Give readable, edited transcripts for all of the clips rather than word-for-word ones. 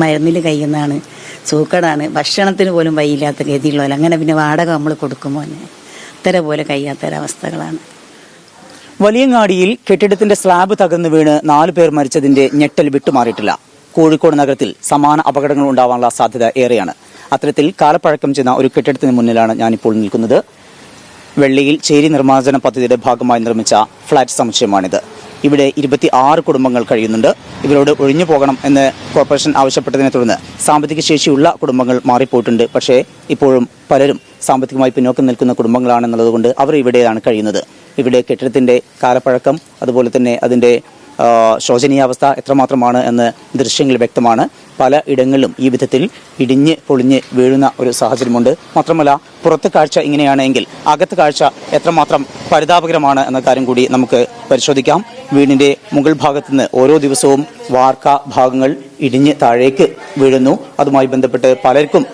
മരുന്നിൽ കഴിയുന്നതാണ്, സൂക്കടാണ്, ഭക്ഷണത്തിന് പോലും വയ്യില്ലാത്ത ഗതിയുള്ളവല്ല. അങ്ങനെ പിന്നെ വാടക നമ്മൾ കൊടുക്കുമ്പോൾ ഇത്തരം പോലെ കഴിയാത്തൊരവസ്ഥകളാണ്. വലിയങ്ങാടിയിൽ കെട്ടിടത്തിന്റെ സ്ലാബ് തകർന്നു വീണ് 4 പേർ മരിച്ചതിന്റെ ഞെട്ടൽ വിട്ടുമാറിയിട്ടില്ല. കോഴിക്കോട് നഗരത്തിൽ സമാന അപകടങ്ങൾ ഉണ്ടാവാനുള്ള സാധ്യത ഏറെയാണ്. അത്തരത്തിൽ കാലപ്പഴക്കം ചെന്ന ഒരു കെട്ടിടത്തിന് മുന്നിലാണ് ഞാനിപ്പോൾ നിൽക്കുന്നത്. വെള്ളിയിൽ ചേരി നിർമ്മാർജ്ജന പദ്ധതിയുടെ ഭാഗമായി നിർമ്മിച്ച ഫ്ളാറ്റ് സമുച്ചയമാണിത്. ഇവിടെ 26 കുടുംബങ്ങൾ കഴിയുന്നുണ്ട്. ഇവരോട് ഒഴിഞ്ഞു പോകണം എന്ന് കോർപ്പറേഷൻ ആവശ്യപ്പെട്ടതിനെ തുടർന്ന് സാമ്പത്തിക ശേഷിയുള്ള കുടുംബങ്ങൾ മാറിപ്പോയിട്ടുണ്ട്. പക്ഷേ ഇപ്പോഴും പലരും സാമ്പത്തികമായി പിന്നോക്കം നിൽക്കുന്ന കുടുംബങ്ങളാണെന്നുള്ളതുകൊണ്ട് അവർ ഇവിടെയാണ് കഴിയുന്നത്. ഇവിടെ കെട്ടിടത്തിന്റെ കാലപ്പഴക്കം, അതുപോലെ തന്നെ അതിന്റെ ശോചനീയാവസ്ഥ എത്രമാത്രമാണ് എന്ന് ദൃശ്യങ്ങൾ വ്യക്തമാണ്. പല ഇടങ്ങളിലും ഈ വിധത്തിൽ ഇടിഞ്ഞ് പൊളിഞ്ഞ് വീഴുന്ന ഒരു സാഹചര്യമുണ്ട്. മാത്രമല്ല, പുറത്തെ കാഴ്ച ഇങ്ങനെയാണെങ്കിൽ അകത്തെ കാഴ്ച എത്രമാത്രം പരിതാപകരമാണ് എന്ന കാര്യം കൂടി നമുക്ക് പരിശോധിക്കാം. വീടിന്റെ മുകൾ ഭാഗത്തു നിന്ന് ഓരോ ദിവസവും വാർക്ക ഭാഗങ്ങൾ ഇടിഞ്ഞ് താഴേക്ക് വീഴുന്നു. അതുമായി ബന്ധപ്പെട്ട് പലർക്കും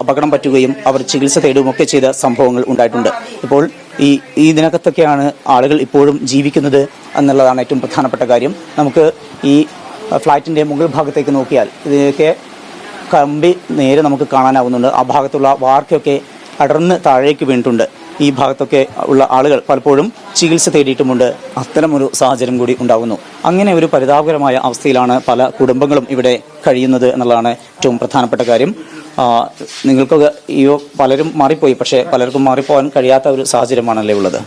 അപകടം പറ്റുകയും അവർ ചികിത്സ തേടുകയൊക്കെ ചെയ്ത സംഭവങ്ങൾ ഉണ്ടായിട്ടുണ്ട്. ഇപ്പോൾ ഈ ഇതിനകത്തൊക്കെയാണ് ആളുകൾ ഇപ്പോഴും ജീവിക്കുന്നത് എന്നുള്ളതാണ് ഏറ്റവും പ്രധാനപ്പെട്ട കാര്യം. നമുക്ക് ഈ ഫ്ലാറ്റിന്റെ മുകൾ ഭാഗത്തേക്ക് നോക്കിയാൽ ഇതിനൊക്കെ കമ്പി നേരെ നമുക്ക് കാണാനാവുന്നുണ്ട്. ആ ഭാഗത്തുള്ള വാർക്കയൊക്കെ അടർന്ന് താഴേക്ക് വീണിട്ടുണ്ട്. ഈ ഭാഗത്തൊക്കെ ഉള്ള ആളുകൾ പലപ്പോഴും ചികിത്സ തേടിയിട്ടുമുണ്ട്. അത്തരമൊരു സാഹചര്യം കൂടി ഉണ്ടാകുന്നു. അങ്ങനെ ഒരു പരിതാപകരമായ അവസ്ഥയിലാണ് പല കുടുംബങ്ങളും ഇവിടെ കഴിയുന്നത് എന്നുള്ളതാണ് ഏറ്റവും പ്രധാനപ്പെട്ട കാര്യം. നിങ്ങൾക്കൊക്കെ പലരും മാറിപ്പോയി, പക്ഷെ പലർക്കും മാറിപ്പോകാൻ കഴിയാത്ത ഒരു സാഹചര്യമാണല്ലേ ഉള്ളത്.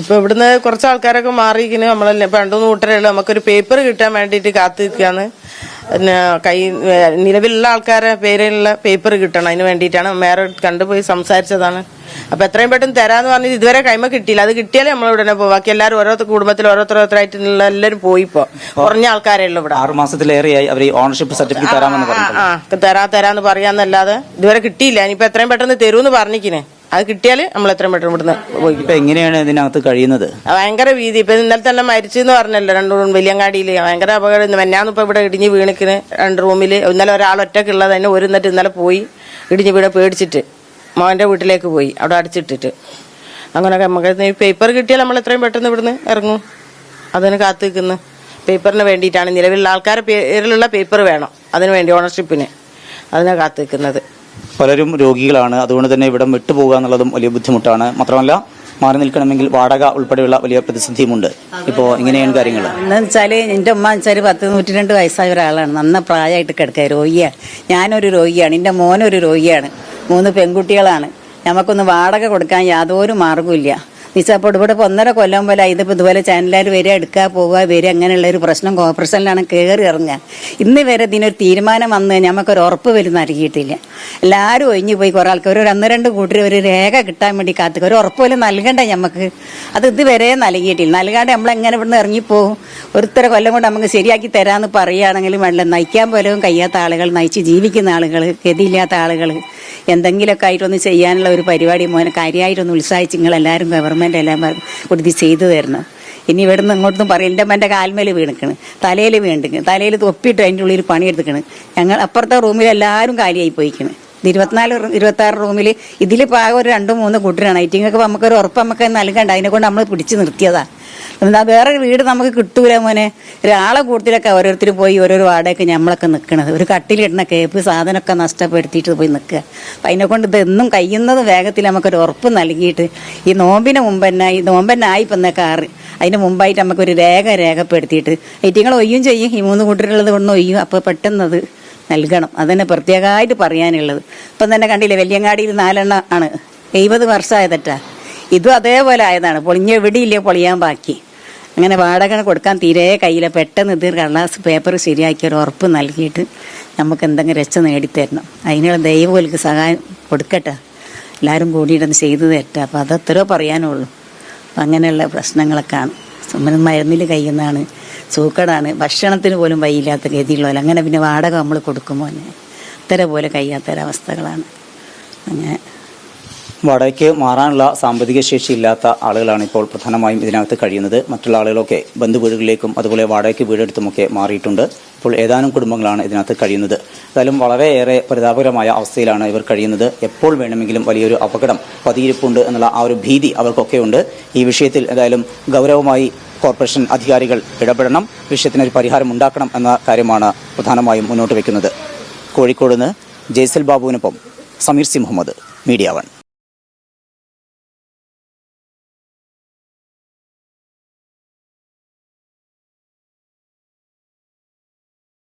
ഇപ്പൊ ഇവിടുന്ന് കുറച്ച് ആൾക്കാരൊക്കെ മാറിയിരിക്കുന്നു. നമ്മളല്ലേ ഇപ്പൊ 2-3 കൂട്ടരുള്ളൂ. നമുക്കൊരു പേപ്പർ കിട്ടാൻ വേണ്ടിയിട്ട് കാത്തു നിൽക്കുകയാണ്. പിന്നെ നിലവിലുള്ള ആൾക്കാരെ പേരിലുള്ള പേപ്പർ കിട്ടണം. അതിന് വേണ്ടിയിട്ടാണ് മേയറെ കണ്ടുപോയി സംസാരിച്ചതാണ്. അപ്പൊ എത്രയും പെട്ടെന്ന് തരാന്ന് പറഞ്ഞത് ഇതുവരെ കൈമ കിട്ടിയില്ല. അത് കിട്ടിയാലേ നമ്മളിവിടെ പോകും. ബാക്കി എല്ലാവരും ഓരോ കുടുംബത്തിൽ ഓരോരുത്തരായിട്ടുള്ള എല്ലാവരും പോയിപ്പോ കുറഞ്ഞ ആൾക്കാരേ ഉള്ളൂ ഇവിടെ. 6 മാസത്തിലേറെയായി അവർ ഓണർഷിപ്പ് സർട്ടിഫിക്കറ്റ് തരാന്ന് പറയാന്നല്ലാതെ ഇതുവരെ കിട്ടിയില്ല. ഇനിയിപ്പോ എത്രയും പെട്ടെന്ന് തരൂന്ന് പറഞ്ഞിരിക്കണേ. അത് കിട്ടിയാല് നമ്മൾ എത്രയും പെട്ടെന്ന് ഇവിടുന്ന് പോയി. എങ്ങനെയാണ് ഇതിനകത്ത് കഴിയുന്നത്? ഭയങ്കര വീതി. ഇപ്പൊ ഇന്നലെ തന്നെ മരിച്ചെന്ന് പറഞ്ഞല്ലോ 2 റൂം വലിയങ്ങാടിയില്. ഭയങ്കര അപകടം. മെന്നാന്നിപ്പോ ഇവിടെ ഇടിഞ്ഞ് വീണിക്കിന് 2 റൂമില്. ഇന്നലെ ഒരാൾ ഒറ്റക്കുള്ളത് തന്നെ ഒരുന്നിട്ട് ഇന്നലെ പോയി ഇടിഞ്ഞ് വീട് പേടിച്ചിട്ട് മോന്റെ വീട്ടിലേക്ക് പോയി, അവിടെ അടിച്ചിട്ടിട്ട്. അങ്ങനെയൊക്കെ നമുക്ക് പേപ്പർ കിട്ടിയാൽ നമ്മൾ എത്രയും പെട്ടെന്ന് ഇവിടുന്ന് ഇറങ്ങും. അതിന് കാത്തു നിൽക്കുന്നു. പേപ്പറിന് വേണ്ടിയിട്ടാണ്. നിലവിലുള്ള ആൾക്കാരുടെ പേരിലുള്ള പേപ്പർ വേണം. അതിന് വേണ്ടി ഓണർഷിപ്പിന് അതിനെ കാത്തു നിൽക്കുന്നത്. പലരും രോഗികളാണ്. അതുകൊണ്ട് തന്നെ ഇവിടം വിട്ടുപോകുക എന്നുള്ളതും വലിയ ബുദ്ധിമുട്ടാണ്. മാത്രമല്ല, മാറി നിൽക്കണമെങ്കിൽ വാടക ഉൾപ്പെടെയുള്ള വലിയ പ്രതിസന്ധിയുമുണ്ട്. ഇപ്പോൾ ഇങ്ങനെയാണ് കാര്യങ്ങൾ. എന്താണെന്ന് വെച്ചാൽ എൻ്റെ ഉമ്മ വെച്ചാൽ 102 വയസ്സായ ഒരാളാണ്. നന്ന പ്രായമായിട്ട് കിടക്കുക, രോഗിയാണ്. ഞാനൊരു രോഗിയാണ്, എൻ്റെ മോനൊരു രോഗിയാണ്. 3 പെൺകുട്ടികളാണ്. നമുക്കൊന്ന് വാടക കൊടുക്കാൻ യാതൊരു മാർഗ്ഗമില്ല. നിച്ചപ്പോൾ ഇവിടെ 1.5 കൊല്ലം പോലെ ഇതിപ്പോൾ ഇതുപോലെ ചാനലുകാർ വരിക, എടുക്കുക, പോവുക, വരിക, അങ്ങനെയുള്ളൊരു പ്രശ്നം കോർപ്പറേഷനിലാണ് കയറി ഇറങ്ങുക. ഇന്ന് വരെ ഇതിനൊരു തീരുമാനം വന്ന് നമുക്കൊരു ഉറപ്പ് വരും നൽകിയിട്ടില്ല. എല്ലാവരും ഒഴിഞ്ഞു പോയി. കുറേ ആൾക്കാർ ഒരു 1-2 കൂട്ടർ ഒരു രേഖ കിട്ടാൻ വേണ്ടി കാത്തുക. ഒരു ഉറപ്പ് പോലും നൽകണ്ടേ നമുക്ക്? അത് ഇതുവരെ നൽകിയിട്ടില്ല. നൽകാണ്ട് നമ്മളെങ്ങനെ ഇവിടുന്ന് ഇറങ്ങിപ്പോവും? 1.5 കൊല്ലം കൊണ്ട് നമുക്ക് ശരിയാക്കി തരാമെന്ന് പറയുകയാണെങ്കിലും വെള്ളം നയിക്കാൻ പോലും കഴിയാത്ത ആളുകൾ, നയിച്ച് ജീവിക്കുന്ന ആളുകൾ, ഗതിയില്ലാത്ത ആളുകൾ എന്തെങ്കിലുമൊക്കെ ആയിട്ടൊന്ന് ചെയ്യാനുള്ള ഒരു പരിപാടി മോനെ കാര്യമായിട്ടൊന്ന് ഉത്സാഹിച്ച് നിങ്ങളെല്ലാവരും ഗവൺമെൻറ് എല്ലാം കൊടുത്ത് ചെയ്തു തരണം. ഇനി ഇവിടുന്ന് ഇങ്ങോട്ടും പറയും. എൻ്റെ അമ്മൻ്റെ കാൽമേൽ വീണിക്കണ്, തലയിൽ വീണിക്കണ്, തലയിൽ തൊപ്പിയിട്ട് അതിൻ്റെ ഉള്ളിൽ പണിയെടുത്തിക്കണ്. ഞങ്ങൾ അപ്പുറത്തെ റൂമിൽ എല്ലാവരും കാലിയായി പോയിക്കണ്. 24-26 റൂമിൽ ഇതിൽ പാകം ഒരു 2-3 കൂട്ടരാണ്. ഐറ്റിങ്ങൊക്കെ നമുക്കൊരു ഉറപ്പ് നമുക്ക് നൽകണ്ട. അതിനെക്കൊണ്ട് നമ്മൾ പിടിച്ച് നിർത്തിയതാണ്. എന്താ വേറെ വീട് നമുക്ക് കിട്ടൂല മോനെ. ഒരാളെ കൂടുതലൊക്കെ ഓരോരുത്തർ പോയി ഓരോരോ വാടകയൊക്കെ നമ്മളൊക്കെ നിൽക്കണത്. ഒരു കട്ടിലിടുന്ന കേപ്പ് സാധനമൊക്കെ നഷ്ടപ്പെടുത്തിയിട്ട് പോയി നിൽക്കുക. അപ്പം അതിനെക്കൊണ്ട് ഇതൊന്നും കഴിയുന്നത് വേഗത്തിൽ നമുക്കൊരു ഉറപ്പ് നൽകിയിട്ട് ഈ നോമ്പിന് മുമ്പ് തന്നെ, ഈ നോമ്പന്നായി ഇപ്പം കാറ് അതിന് മുമ്പായിട്ട് നമുക്കൊരു രേഖപ്പെടുത്തിയിട്ട് ഐറ്റിങ്ങൾ ഒയ്യും ചെയ്യും. ഈ 3 കൂട്ടരുള്ളത് കൊണ്ട് ഒയ്യും. അപ്പോൾ പെട്ടെന്നത് നൽകണം. അതന്നെ പ്രത്യേകമായിട്ട് പറയാനുള്ളത്. ഇപ്പം തന്നെ കണ്ടില്ലേ, വലിയങ്ങാടിയിൽ 4 ആണ്. 70 വർഷമായ തെറ്റാ. ഇതും അതേപോലെ ആയതാണ്. പൊളിഞ്ഞ എവിടെയില്ലേ പൊളിയാൻ ബാക്കി. അങ്ങനെ വാടക കൊടുക്കാൻ തീരെ കയ്യില്ല. പെട്ടെന്ന് ഇത് കടലാസ് പേപ്പർ ശരിയാക്കി ഒരു ഉറപ്പ് നൽകിയിട്ട് നമുക്ക് എന്തെങ്കിലും രക്ഷ നേടിത്തരണം. അതിനുള്ള ദൈവങ്ങൾക്ക് സഹായം കൊടുക്കട്ടെ. എല്ലാവരും കൂടിയിട്ടൊന്ന് ചെയ്തു തരട്ടെ. അപ്പം അതത്രയോ പറയാനുള്ളൂ. അപ്പം അങ്ങനെയുള്ള പ്രശ്നങ്ങളൊക്കെയാണ്. മരുന്നിൽ കഴിയുന്നതാണ്, സൂക്കടാണ്, ഭക്ഷണത്തിന് പോലും വയ്യില്ലാത്ത ഗതിയുള്ളവല്ല. അങ്ങനെ പിന്നെ വാടക നമ്മൾ കൊടുക്കുമ്പോൾ ഇത്തരം പോലെ കഴിയാത്തൊരവസ്ഥകളാണ്. അങ്ങനെ വാടകയ്ക്ക് മാറാനുള്ള സാമ്പത്തിക ശേഷി ഇല്ലാത്ത ആളുകളാണ് ഇപ്പോൾ പ്രധാനമായും ഇതിനകത്ത് കഴിയുന്നത്. മറ്റുള്ള ആളുകളൊക്കെ ബന്ധുവീടുകളിലേക്കും അതുപോലെ വാടകയ്ക്ക് വീടെടുത്തുമൊക്കെ മാറിയിട്ടുണ്ട്. ഇപ്പോൾ ഏതാനും കുടുംബങ്ങളാണ് ഇതിനകത്ത് കഴിയുന്നത്. എന്തായാലും വളരെയേറെ പരിതാപകരമായ അവസ്ഥയിലാണ് ഇവർ കഴിയുന്നത്. എപ്പോൾ വേണമെങ്കിലും വലിയൊരു അപകടം പതിയിരിപ്പുണ്ട് എന്നുള്ള ആ ഒരു ഭീതി അവർക്കൊക്കെ ഉണ്ട്. ഈ വിഷയത്തിൽ എന്തായാലും ഗൗരവമായി കോർപ്പറേഷൻ അധികാരികൾ ഇടപെടണം, വിഷയത്തിനൊരു പരിഹാരം ഉണ്ടാക്കണം എന്ന കാര്യമാണ് പ്രധാനമായും മുന്നോട്ട് വയ്ക്കുന്നത്. കോഴിക്കോട് നിന്ന് ജയ്സൽ ബാബുവിനൊപ്പം സമീർ സി മുഹമ്മദ്, മീഡിയ 1.